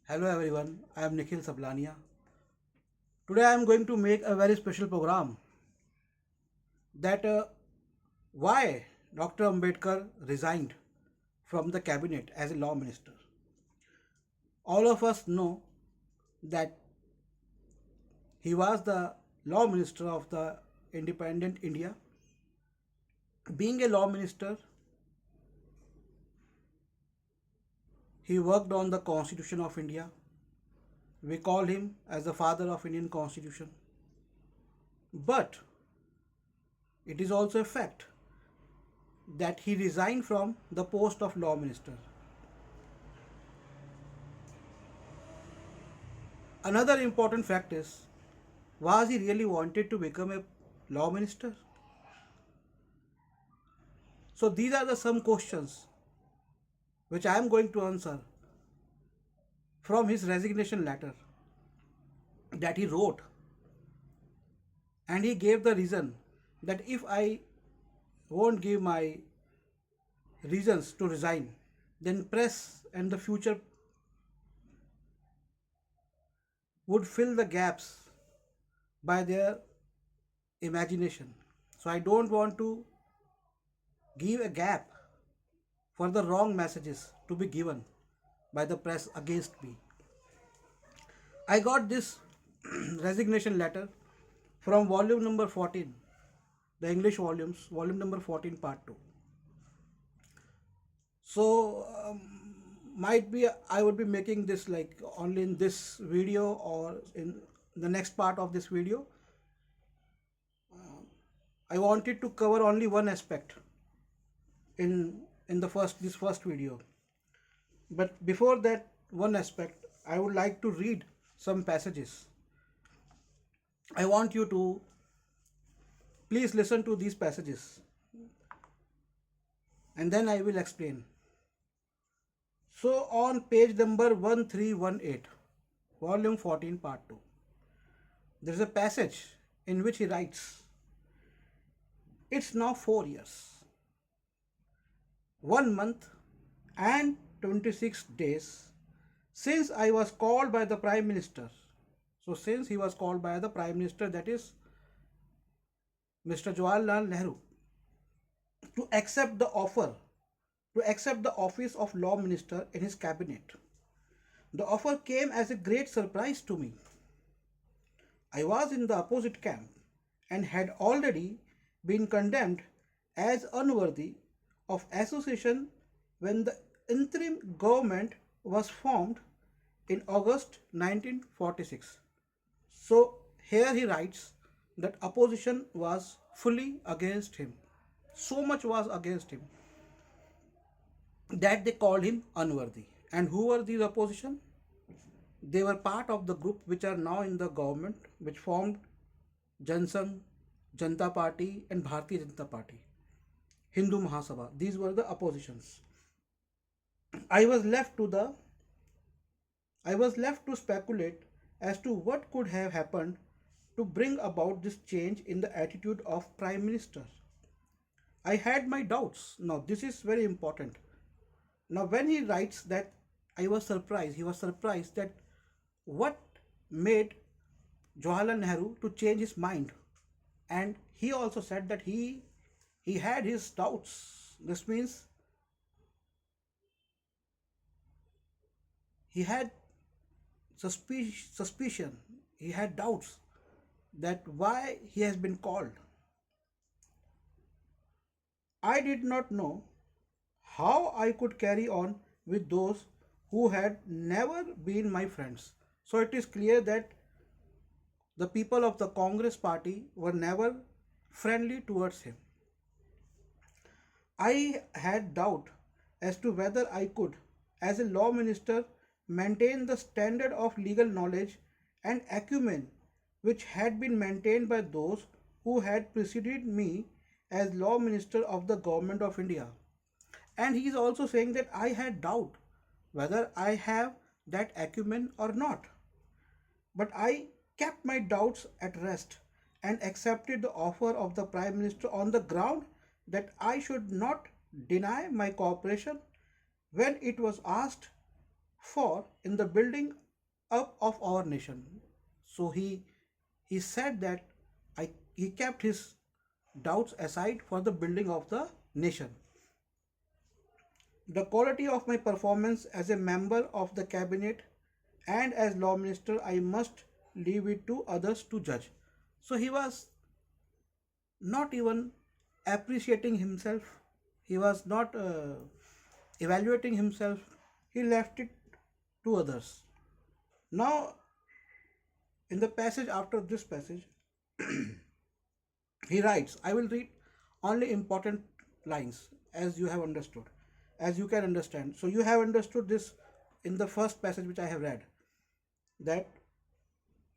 Hello everyone, I am Nikhil Sablania. Today I am going to make a very special program that why Dr. Ambedkar resigned from the cabinet as a law minister. All of us know that he was the law minister of the independent India. Being a law minister, he worked on the Constitution of India. We call him as the father of Indian Constitution. But it is also a fact that he resigned from the post of law minister. Another important fact is, was he really wanted to become a law minister? So these are the some questions which I am going to answer from his resignation letter that he wrote, and he gave the reason that if I won't give my reasons to resign, then press and the future would fill the gaps by their imagination. So I don't want to give a gap for the wrong messages to be given by the press against me. I got this resignation letter from volume number 14, the English volumes, volume number 14, part 2. So, might be I would be making this like only in this video or in the next part of this video. I wanted to cover only one aspect in the first video. But before that one aspect, I would like to read some passages. I want you to please listen to these passages and then I will explain. So on page number 1318, volume 14, part 2, there is a passage in which he writes, "It's now 4 years, 1 month, and 26 days since I was called by the Prime Minister." So since he was called by the Prime Minister, that is Mr. Jawaharlal Nehru, to accept the offer, to accept the office of law minister in his cabinet. The offer came as a great surprise to me. I was in the opposite camp and had already been condemned as unworthy of association when the interim government was formed in August 1946. So here he writes that opposition was fully against him. So much was against him that they called him unworthy. And who were these opposition? They were part of the group which are now in the government, which formed Jansangh, Janata Party and Bharatiya Janata Party, Hindu Mahasabha. These were the oppositions. I was left to speculate as to what could have happened to bring about this change in the attitude of Prime Minister. I had my doubts. Now this is very important. Now when he writes that he was surprised that what made Jawaharlal Nehru to change his mind. And he also said that he had his doubts. This means he had suspicion, he had doubts that why he has been called. I did not know how I could carry on with those who had never been my friends. So it is clear that the people of the Congress party were never friendly towards him. I had doubt as to whether I could, as a law minister, maintain the standard of legal knowledge and acumen which had been maintained by those who had preceded me as law minister of the government of India. And he is also saying that I had doubt whether I have that acumen or not. But I kept my doubts at rest and accepted the offer of the Prime Minister on the ground that I should not deny my cooperation when it was asked for in the building up of our nation. So he said that he kept his doubts aside for the building of the nation. The quality of my performance as a member of the cabinet and as law minister, I must leave it to others to judge. So he was not even appreciating himself, he was not evaluating himself, he left it to others. Now, in the passage after this passage, he writes, I will read only important lines as you have understood, as you can understand. So, you have understood this in the first passage which I have read, that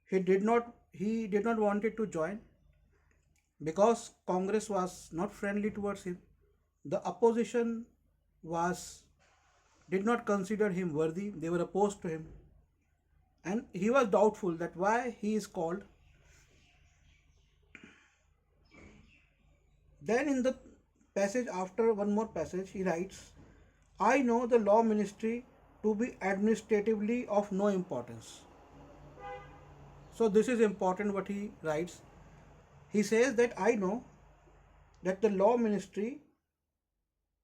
he did not wanted to join because Congress was not friendly towards him. The opposition was did not consider him worthy. They were opposed to him, and he was doubtful that why he is called. Then in the passage after one more passage, he writes, I know the law ministry to be administratively of no importance. So this is important what he writes. He says that I know that the law ministry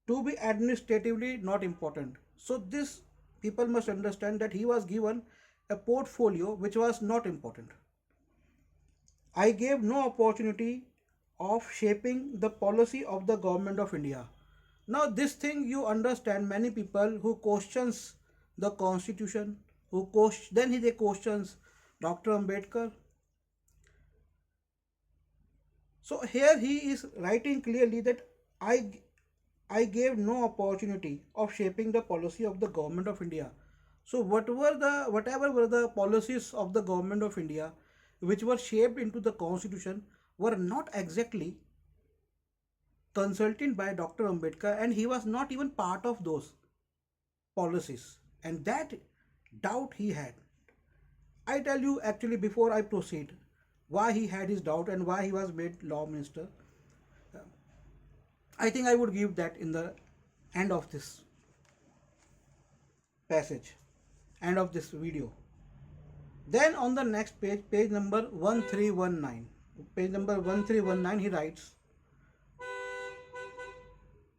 to be administratively not important. So this people must understand that he was given a portfolio which was not important. I gave no opportunity of shaping the policy of the government of India. Now this thing you understand, many people who questions the constitution, they questions Dr. Ambedkar. So here he is writing clearly that I I gave no opportunity of shaping the policy of the government of India. So whatever were the policies of the government of India which were shaped into the constitution were not exactly consulted by Dr. Ambedkar, and he was not even part of those policies, and that doubt he had. I tell you actually before I proceed why he had his doubt and why he was made law minister. I think I would give that in the end of this passage, end of this video. Then on the next page, page number 1319, he writes,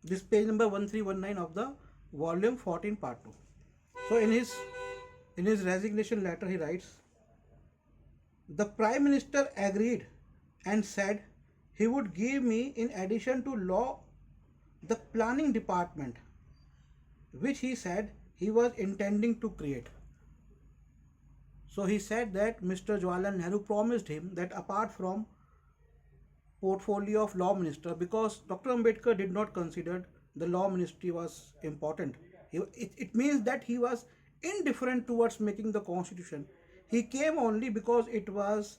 this page number 1319 of the volume 14 part 2. So in his resignation letter he writes, the Prime Minister agreed and said he would give me, in addition to law, the planning department, which he said he was intending to create. So he said that Mr. Jawaharlal Nehru promised him that apart from portfolio of law minister, because Dr. Ambedkar did not consider the law ministry was important. It means that he was indifferent towards making the constitution. He came only because it was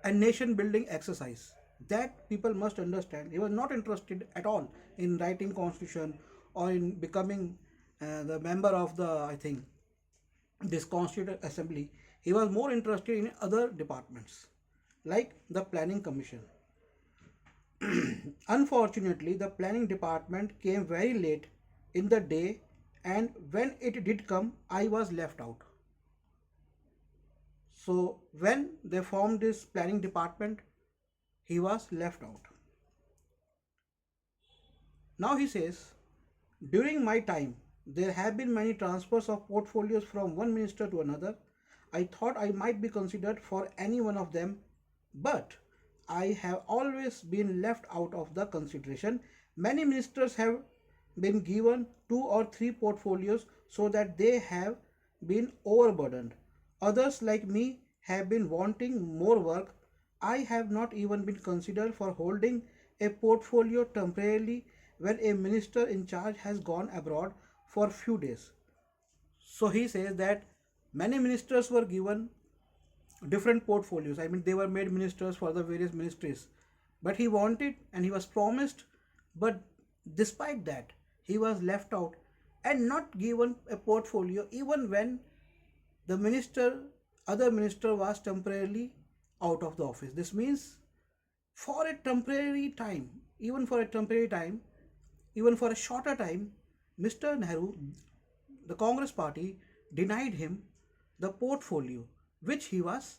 a nation building exercise. That people must understand. He was not interested at all in writing constitution or in becoming the member of the, I think, this constituent assembly. He was more interested in other departments like the planning commission. Unfortunately, the planning department came very late in the day, and when it did come, I was left out. So when they formed this planning department, he was left out. Now he says, during my time, there have been many transfers of portfolios from one minister to another. I thought I might be considered for any one of them, but I have always been left out of the consideration. Many ministers have been given 2 or 3 portfolios so that they have been overburdened. Others like me have been wanting more work. I have not even been considered for holding a portfolio temporarily when a minister in charge has gone abroad for few days. So he says that many ministers were given different portfolios. I mean, they were made ministers for the various ministries. But he wanted and he was promised, but despite that, he was left out and not given a portfolio even when the other minister was temporarily out of the office. This means for a temporary time, even for a shorter time, Mr. Nehru the Congress party denied him the portfolio which he was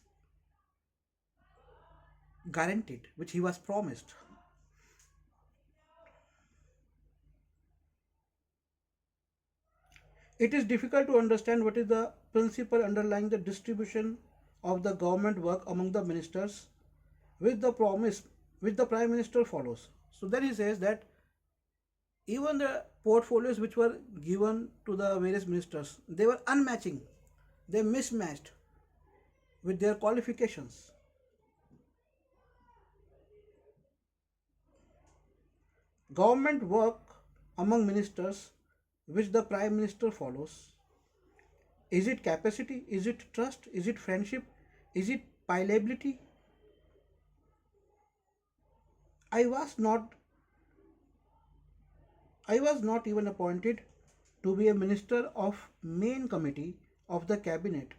guaranteed, which he was promised. It is difficult to understand what is the principle underlying the distribution of the government work among the ministers with the promise which the Prime Minister follows. So then he says that even the portfolios which were given to the various ministers, they were unmatching, they mismatched with their qualifications. Government work among ministers which the Prime Minister follows. Is it capacity? Is it trust? Is it friendship? Is it pliability? I was not I was not even appointed to be a minister of main committee of the cabinet,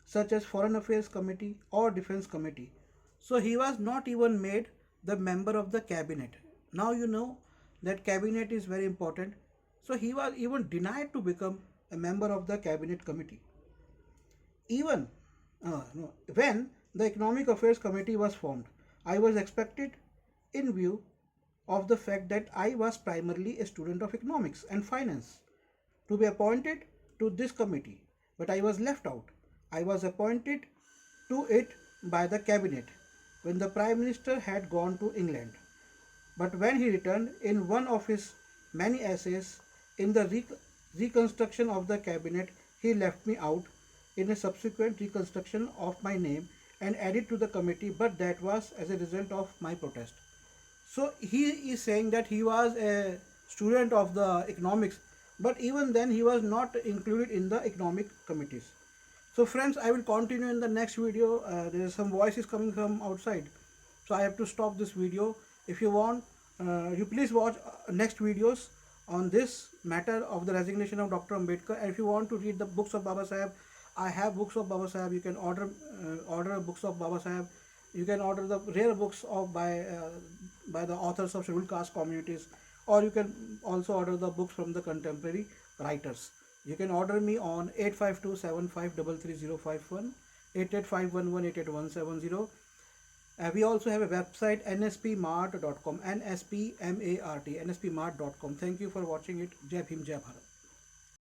such as Foreign Affairs Committee or Defense Committee. So he was not even made the member of the cabinet. Now you know that cabinet is very important. So he was even denied to become a member of the cabinet committee. Even no, when the Economic Affairs Committee was formed, I was expected, in view of the fact that I was primarily a student of economics and finance, to be appointed to this committee, but I was left out. I was appointed to it by the cabinet when the Prime Minister had gone to England. But when he returned in one of his many essays in the reconstruction of the cabinet, he left me out in a subsequent reconstruction of my name and added to the committee, but that was as a result of my protest. So he is saying that he was a student of the economics, but even then he was not included in the economic committees. So friends, I will continue in the next video. There is some voices coming from outside, so I have to stop this video. If you want, you please watch next videos on this matter of the resignation of Dr. Ambedkar. And if you want to read the books of Baba Saheb, I have books of Baba Saheb. You can order books of Baba Saheb. You can order the rare books of by the authors of scheduled caste communities, or you can also order the books from the contemporary writers. You can order me on 8527533051, 8851188170. We also have a website, nspmart.com, nspmart, nspmart.com. Thank you for watching it. Jai Bhim, Jai Bharat.